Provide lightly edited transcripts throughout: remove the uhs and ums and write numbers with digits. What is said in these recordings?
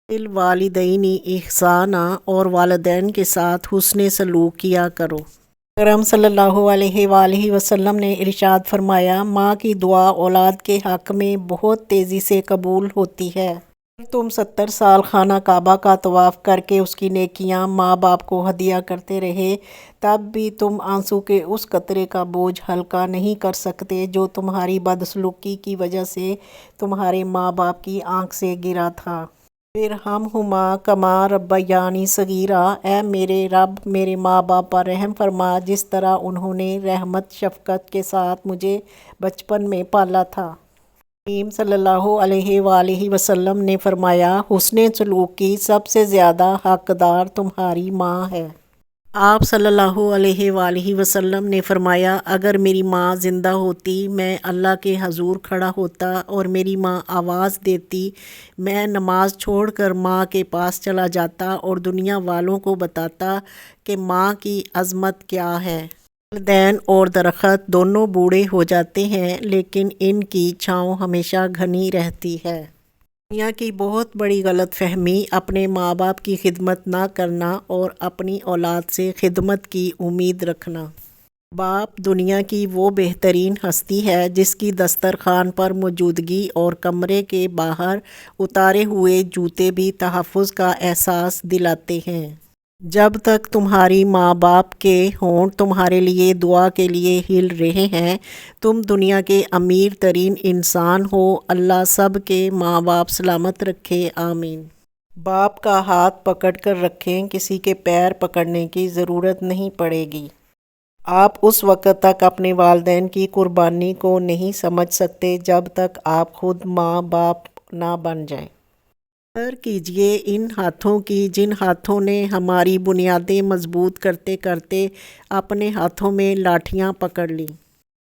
بالوالدین احسانا، اور والدین کے ساتھ حسن سلوک کیا کرو۔ اکرم صلی اللہ علیہ وآلہ وسلم نے ارشاد فرمایا، ماں کی دعا اولاد کے حق میں بہت تیزی سے قبول ہوتی ہے۔ اگر تم 70 سال خانہ کعبہ کا طواف کر کے اس کی نیکیاں ماں باپ کو ہدیہ کرتے رہے، تب بھی تم آنسو کے اس قطرے کا بوجھ ہلکا نہیں کر سکتے جو تمہاری بدسلوکی کی وجہ سے تمہارے ماں باپ کی آنکھ سے گرا تھا۔ ارحمہما کما ربیانی صغیرا، اے میرے رب میرے ماں باپ پر رحم فرما جس طرح انہوں نے رحمت شفقت کے ساتھ مجھے بچپن میں پالا تھا۔ کریم صلی اللہ علیہ وآلہ وسلم نے فرمایا، حسن سلوک کی سب سے زیادہ حقدار تمہاری ماں ہے۔ آپ صلی اللہ علیہ وآلہ وسلم نے فرمایا، اگر میری ماں زندہ ہوتی میں اللہ کے حضور کھڑا ہوتا اور میری ماں آواز دیتی، میں نماز چھوڑ کر ماں کے پاس چلا جاتا اور دنیا والوں کو بتاتا کہ ماں کی عظمت کیا ہے۔ والدین اور درخت دونوں بوڑھے ہو جاتے ہیں لیکن ان کی چھاؤں ہمیشہ گھنی رہتی ہے۔ دنیا کی بہت بڑی غلط فہمی اپنے ماں باپ کی خدمت نہ کرنا اور اپنی اولاد سے خدمت کی امید رکھنا۔ باپ دنیا کی وہ بہترین ہستی ہے جس کی دسترخوان پر موجودگی اور کمرے کے باہر اتارے ہوئے جوتے بھی تحفظ کا احساس دلاتے ہیں۔ جب تک تمہاری ماں باپ کے ہونٹ تمہارے لیے دعا کے لیے ہل رہے ہیں، تم دنیا کے امیر ترین انسان ہو۔ اللہ سب کے ماں باپ سلامت رکھے، آمین۔ باپ کا ہاتھ پکڑ کر رکھیں، کسی کے پیر پکڑنے کی ضرورت نہیں پڑے گی۔ آپ اس وقت تک اپنے والدین کی قربانی کو نہیں سمجھ سکتے جب تک آپ خود ماں باپ نہ بن جائیں۔ قدر کیجیے ان ہاتھوں کی جن ہاتھوں نے ہماری بنیادیں مضبوط کرتے کرتے اپنے ہاتھوں میں لاٹھیاں پکڑ لیں۔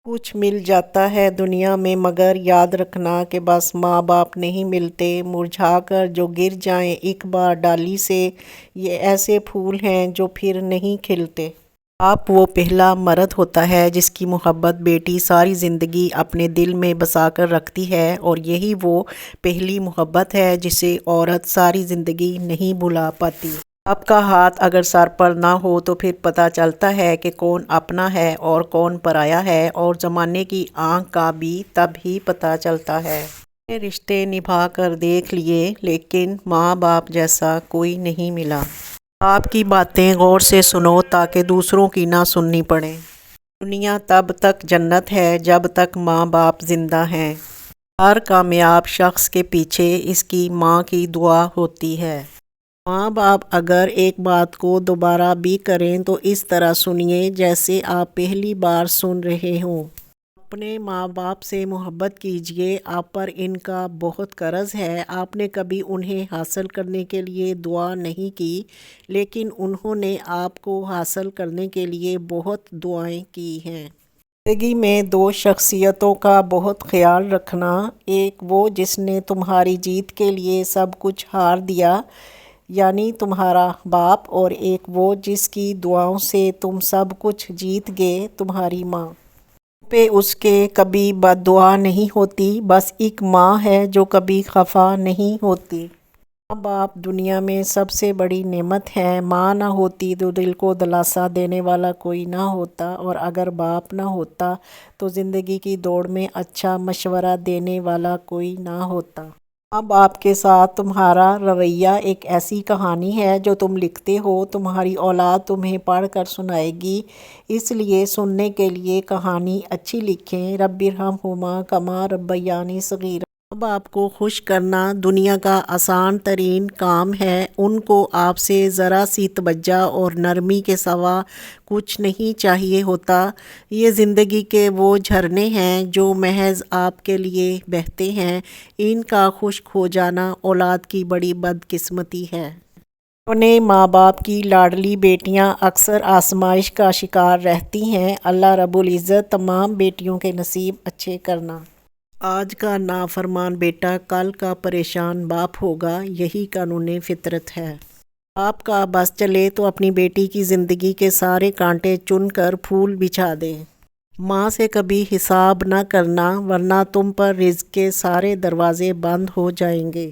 کچھ مل جاتا ہے دنیا میں مگر یاد رکھنا کہ بس ماں باپ نہیں ملتے۔ مرجھا کر جو گر جائیں ایک بار ڈالی سے، یہ ایسے پھول ہیں جو پھر نہیں کھلتے۔ باپ وہ پہلا مرد ہوتا ہے جس کی محبت بیٹی ساری زندگی اپنے دل میں بسا کر رکھتی ہے، اور یہی وہ پہلی محبت ہے جسے عورت ساری زندگی نہیں بھلا پاتی۔ باپ کا ہاتھ اگر سر پر نہ ہو تو پھر پتہ چلتا ہے کہ کون اپنا ہے اور کون پرایا ہے، اور زمانے کی آنکھ کا بھی تب ہی پتہ چلتا ہے۔ یہ رشتے نبھا کر دیکھ لیے لیکن ماں باپ جیسا کوئی نہیں ملا۔ باپ کی باتیں غور سے سنو تاکہ دوسروں کی نہ سننی پڑیں۔ دنیا تب تک جنت ہے جب تک ماں باپ زندہ ہیں۔ ہر کامیاب شخص کے پیچھے اس کی ماں کی دعا ہوتی ہے۔ ماں باپ اگر ایک بات کو دوبارہ بھی کریں تو اس طرح سنیے جیسے آپ پہلی بار سن رہے ہوں۔ اپنے ماں باپ سے محبت کیجیے، آپ پر ان کا بہت قرض ہے۔ آپ نے کبھی انہیں حاصل کرنے کے لیے دعا نہیں کی لیکن انہوں نے آپ کو حاصل کرنے کے لیے بہت دعائیں کی ہیں۔ زندگی میں دو شخصیتوں کا بہت خیال رکھنا، ایک وہ جس نے تمہاری جیت کے لیے سب کچھ ہار دیا یعنی تمہارا باپ، اور ایک وہ جس کی دعاؤں سے تم سب کچھ جیت گئے، تمہاری ماں۔ تم پہ اس کے کبھی بد دعا نہیں ہوتی، بس ایک ماں ہے جو کبھی خفا نہیں ہوتی۔ ماں باپ دنیا میں سب سے بڑی نعمت ہے۔ ماں نہ ہوتی تو دل کو دلاسا دینے والا کوئی نہ ہوتا، اور اگر باپ نہ ہوتا تو زندگی کی دوڑ میں اچھا مشورہ دینے والا کوئی نہ ہوتا۔ ماں باپ کے ساتھ تمہارا رویہ ایک ایسی کہانی ہے جو تم لکھتے ہو، تمہاری اولاد تمہیں پڑھ کر سنائے گی، اس لیے سننے کے لیے کہانی اچھی لکھیں۔ رب ارحمہما کما ربیانی صغیرا۔ ماں باپ کو خوش کرنا دنیا کا آسان ترین کام ہے۔ ان کو آپ سے ذرا سی توجہ اور نرمی کے سوا کچھ نہیں چاہیے ہوتا۔ یہ زندگی کے وہ جھرنے ہیں جو محض آپ کے لیے بہتے ہیں۔ ان کا خشک ہو جانا اولاد کی بڑی بدقسمتی ہے۔ اپنے ماں باپ کی لاڈلی بیٹیاں اکثر آزمائش کا شکار رہتی ہیں۔ اللہ رب العزت تمام بیٹیوں کے نصیب اچھے کرنا۔ آج کا نافرمان بیٹا کل کا پریشان باپ ہوگا، یہی قانون فطرت ہے۔ باپ کا بس چلے تو اپنی بیٹی کی زندگی کے سارے کانٹے چن کر پھول بچھا دے۔ ماں سے کبھی حساب نہ کرنا ورنہ تم پر رزق کے سارے دروازے بند ہو جائیں گے۔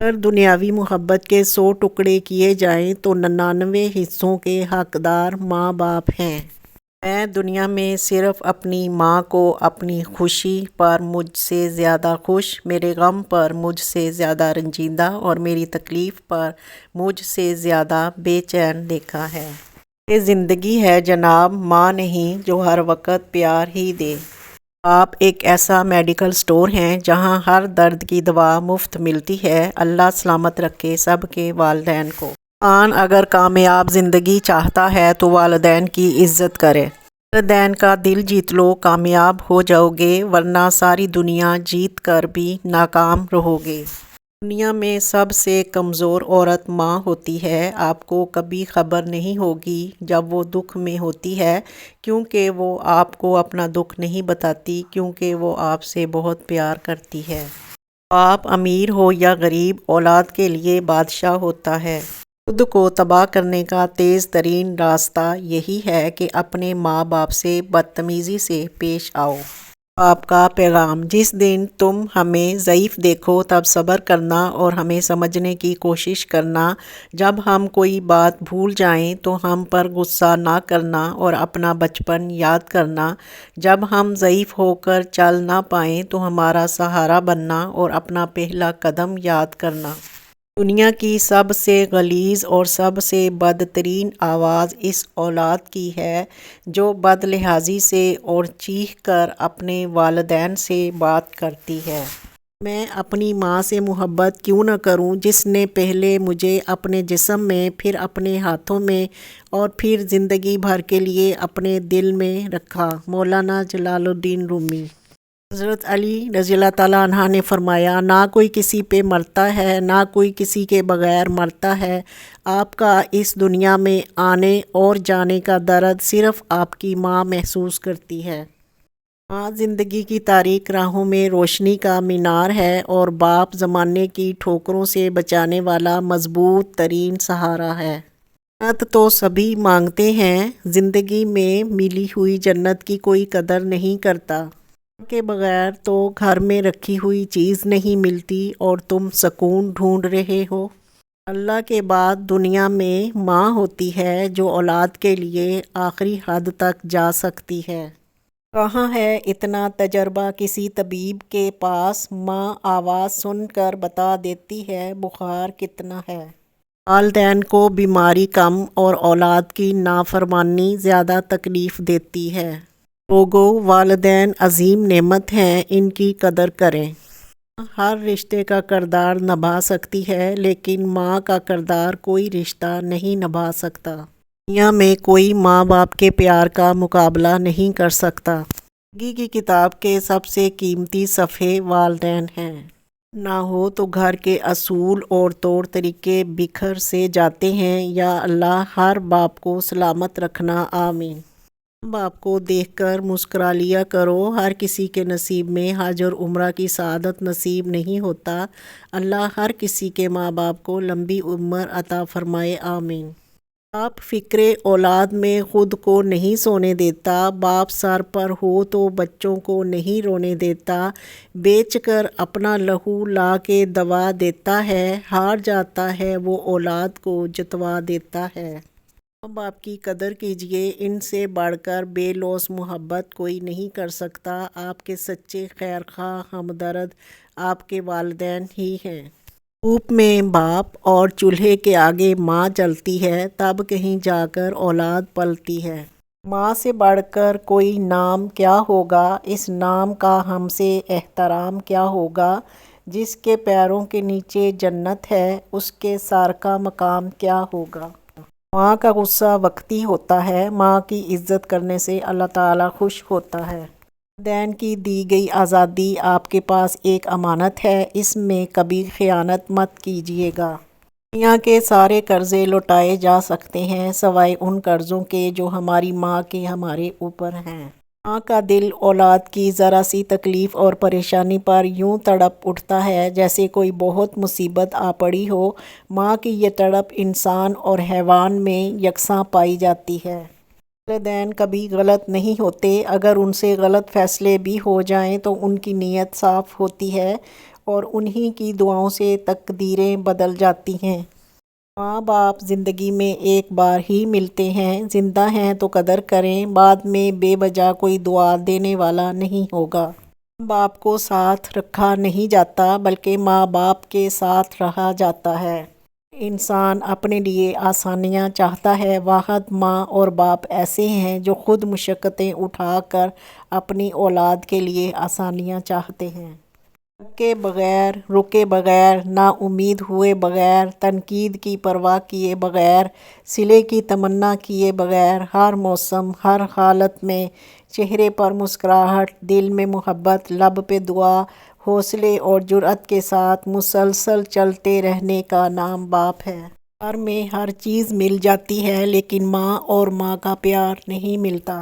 اگر دنیاوی محبت کے 100 ٹکڑے کیے جائیں تو 99 حصوں کے حقدار ماں باپ ہیں۔ میں دنیا میں صرف اپنی ماں کو اپنی خوشی پر مجھ سے زیادہ خوش، میرے غم پر مجھ سے زیادہ رنجیدہ اور میری تکلیف پر مجھ سے زیادہ بے چین دیکھا ہے۔ یہ زندگی ہے جناب، ماں نہیں جو ہر وقت پیار ہی دے۔ آپ ایک ایسا میڈیکل سٹور ہیں جہاں ہر درد کی دوا مفت ملتی ہے۔ اللہ سلامت رکھے سب کے والدین کو۔ انسان اگر کامیاب زندگی چاہتا ہے تو والدین کی عزت کرے۔ والدین کا دل جیت لو، کامیاب ہو جاؤ گے، ورنہ ساری دنیا جیت کر بھی ناکام رہو گے۔ دنیا میں سب سے کمزور عورت ماں ہوتی ہے۔ آپ کو کبھی خبر نہیں ہوگی جب وہ دکھ میں ہوتی ہے، کیونکہ وہ آپ کو اپنا دکھ نہیں بتاتی، کیونکہ وہ آپ سے بہت پیار کرتی ہے۔ باپ امیر ہو یا غریب، اولاد کے لیے بادشاہ ہوتا ہے۔ خود کو تباہ کرنے کا تیز ترین راستہ یہی ہے کہ اپنے ماں باپ سے بدتمیزی سے پیش آؤ۔ آپ کا پیغام: جس دن تم ہمیں ضعیف دیکھو تب صبر کرنا اور ہمیں سمجھنے کی کوشش کرنا۔ جب ہم کوئی بات بھول جائیں تو ہم پر غصہ نہ کرنا اور اپنا بچپن یاد کرنا۔ جب ہم ضعیف ہو کر چل نہ پائیں تو ہمارا سہارا بننا اور اپنا پہلا قدم یاد کرنا۔ دنیا کی سب سے غلیظ اور سب سے بدترین آواز اس اولاد کی ہے جو بد لحاظی سے اور چیخ کر اپنے والدین سے بات کرتی ہے۔ میں اپنی ماں سے محبت کیوں نہ کروں جس نے پہلے مجھے اپنے جسم میں، پھر اپنے ہاتھوں میں اور پھر زندگی بھر کے لیے اپنے دل میں رکھا۔ مولانا جلال الدین رومی۔ حضرت علی رضی اللہ تعالیٰ عنہ نے فرمایا، نہ کوئی کسی پہ مرتا ہے، نہ کوئی کسی کے بغیر مرتا ہے۔ آپ کا اس دنیا میں آنے اور جانے کا درد صرف آپ کی ماں محسوس کرتی ہے۔ ماں زندگی کی تاریک راہوں میں روشنی کا مینار ہے اور باپ زمانے کی ٹھوکروں سے بچانے والا مضبوط ترین سہارا ہے۔ جنت تو سبھی مانگتے ہیں، زندگی میں ملی ہوئی جنت کی کوئی قدر نہیں کرتا۔ کے بغیر تو گھر میں رکھی ہوئی چیز نہیں ملتی اور تم سکون ڈھونڈ رہے ہو۔ اللہ کے بعد دنیا میں ماں ہوتی ہے جو اولاد کے لیے آخری حد تک جا سکتی ہے۔ کہاں ہے اتنا تجربہ کسی طبیب کے پاس؟ ماں آواز سن کر بتا دیتی ہے بخار کتنا ہے۔ والدین کو بیماری کم اور اولاد کی نافرمانی زیادہ تکلیف دیتی ہے۔ لوگو، والدین عظیم نعمت ہیں، ان کی قدر کریں۔ ہر رشتے کا کردار نبھا سکتی ہے لیکن ماں کا کردار کوئی رشتہ نہیں نبھا سکتا۔ دنیا میں کوئی ماں باپ کے پیار کا مقابلہ نہیں کر سکتا۔ زندگی کی کتاب کے سب سے قیمتی صفحے والدین ہیں۔ نہ ہو تو گھر کے اصول اور طور طریقے بکھر سے جاتے ہیں۔ یا اللہ ہر باپ کو سلامت رکھنا، آمین۔ باپ کو دیکھ کر مسکرا لیا کرو، ہر کسی کے نصیب میں حج اور عمرہ کی سعادت نصیب نہیں ہوتا۔ اللہ ہر کسی کے ماں باپ کو لمبی عمر عطا فرمائے، آمین۔ باپ فکر اولاد میں خود کو نہیں سونے دیتا، باپ سر پر ہو تو بچوں کو نہیں رونے دیتا، بیچ کر اپنا لہو لا کے دوا دیتا ہے، ہار جاتا ہے وہ اولاد کو جتوا دیتا ہے۔ ماں باپ کی قدر کیجیے، ان سے بڑھ کر بے لوث محبت کوئی نہیں کر سکتا۔ آپ کے سچے خیر خواہ ہمدرد آپ کے والدین ہی ہیں۔ دھوپ میں باپ اور چولہے کے آگے ماں چلتی ہے، تب کہیں جا کر اولاد پلتی ہے۔ ماں سے بڑھ کر کوئی نام کیا ہوگا، اس نام کا ہم سے احترام کیا ہوگا۔ جس کے پیروں کے نیچے جنت ہے، اس کے سر کا مقام کیا ہوگا۔ ماں کا غصہ وقتی ہوتا ہے، ماں کی عزت کرنے سے اللہ تعالیٰ خوش ہوتا ہے۔ والدین کی دی گئی آزادی آپ کے پاس ایک امانت ہے، اس میں کبھی خیانت مت کیجیے گا۔ دنیا کے سارے قرضے لوٹائے جا سکتے ہیں سوائے ان قرضوں کے جو ہماری ماں کے ہمارے اوپر ہیں۔ ماں کا دل اولاد کی ذرا سی تکلیف اور پریشانی پر یوں تڑپ اٹھتا ہے جیسے کوئی بہت مصیبت آ پڑی ہو۔ ماں کی یہ تڑپ انسان اور حیوان میں یکساں پائی جاتی ہے۔ والدین کبھی غلط نہیں ہوتے، اگر ان سے غلط فیصلے بھی ہو جائیں تو ان کی نیت صاف ہوتی ہے۔ اور انہی کی دعاؤں سے تقدیریں بدل جاتی ہیں۔ ماں باپ زندگی میں ایک بار ہی ملتے ہیں، زندہ ہیں تو قدر کریں، بعد میں بے وجہ کوئی دعا دینے والا نہیں ہوگا۔ ماں باپ کو ساتھ رکھا نہیں جاتا بلکہ ماں باپ کے ساتھ رہا جاتا ہے۔ انسان اپنے لیے آسانیاں چاہتا ہے، واحد ماں اور باپ ایسے ہیں جو خود مشقتیں اٹھا کر اپنی اولاد کے لیے آسانیاں چاہتے ہیں۔ تھکے بغیر، رکے بغیر، نا امید ہوئے بغیر، تنقید کی پرواہ کیے بغیر، صلے کی تمنا کیے بغیر، ہر موسم، ہر حالت میں چہرے پر مسکراہٹ، دل میں محبت، لب پہ دعا، حوصلے اور جرأت کے ساتھ مسلسل چلتے رہنے کا نام باپ ہے۔ گھر میں ہر چیز مل جاتی ہے لیکن ماں اور ماں کا پیار نہیں ملتا۔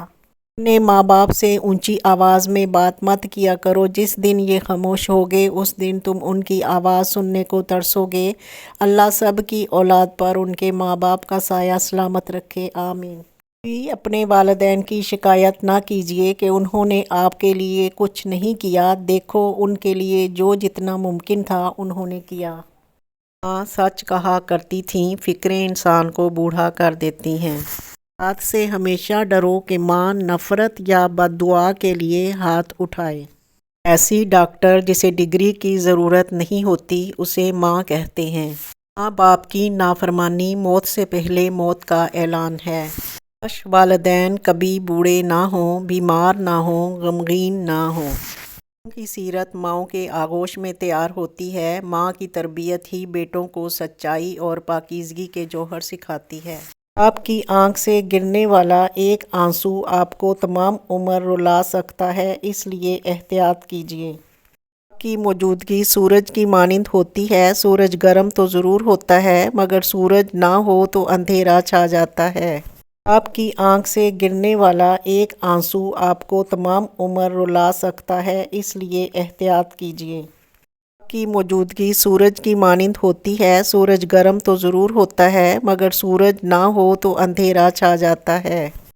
اپنے ماں باپ سے اونچی آواز میں بات مت کیا کرو، جس دن یہ خاموش ہوگے اس دن تم ان کی آواز سننے کو ترسو گے۔ اللہ سب کی اولاد پر ان کے ماں باپ کا سایہ سلامت رکھے، آمین۔ کبھی اپنے والدین کی شکایت نہ کیجیے کہ انہوں نے آپ کے لیے کچھ نہیں کیا، دیکھو ان کے لیے جو جتنا ممکن تھا انہوں نے کیا۔ ماں سچ کہا کرتی تھیں، فکریں انسان کو بوڑھا کر دیتی ہیں۔ بات سے ہمیشہ ڈرو کہ ماں نفرت یا بد دعا کے لیے ہاتھ اٹھائے۔ ایسی ڈاکٹر جسے ڈگری کی ضرورت نہیں ہوتی اسے ماں کہتے ہیں۔ ماں باپ کی نافرمانی موت سے پہلے موت کا اعلان ہے۔ کاش والدین کبھی بوڑھے نہ ہوں، بیمار نہ ہوں، غمگین نہ ہوں۔ ماں کی سیرت ماؤں کے آغوش میں تیار ہوتی ہے۔ ماں کی تربیت ہی بیٹوں کو سچائی اور پاکیزگی کے جوہر سکھاتی ہے۔ آپ کی آنکھ سے گرنے والا ایک آنسو آپ کو تمام عمر رلا سکتا ہے، اس لیے احتیاط کیجیے۔ آپ کی موجودگی سورج کی مانند ہوتی ہے، سورج گرم تو ضرور ہوتا ہے مگر سورج نہ ہو تو اندھیرا چھا جاتا ہے۔ آپ کی آنکھ سے گرنے والا ایک آنسو آپ کو تمام عمر رلا سکتا ہے، اس لیے احتیاط کیجیے۔ آپ کی موجودگی سورج کی مانند ہوتی ہے، سورج گرم تو ضرور ہوتا ہے مگر سورج نہ ہو تو اندھیرا چھا جاتا ہے۔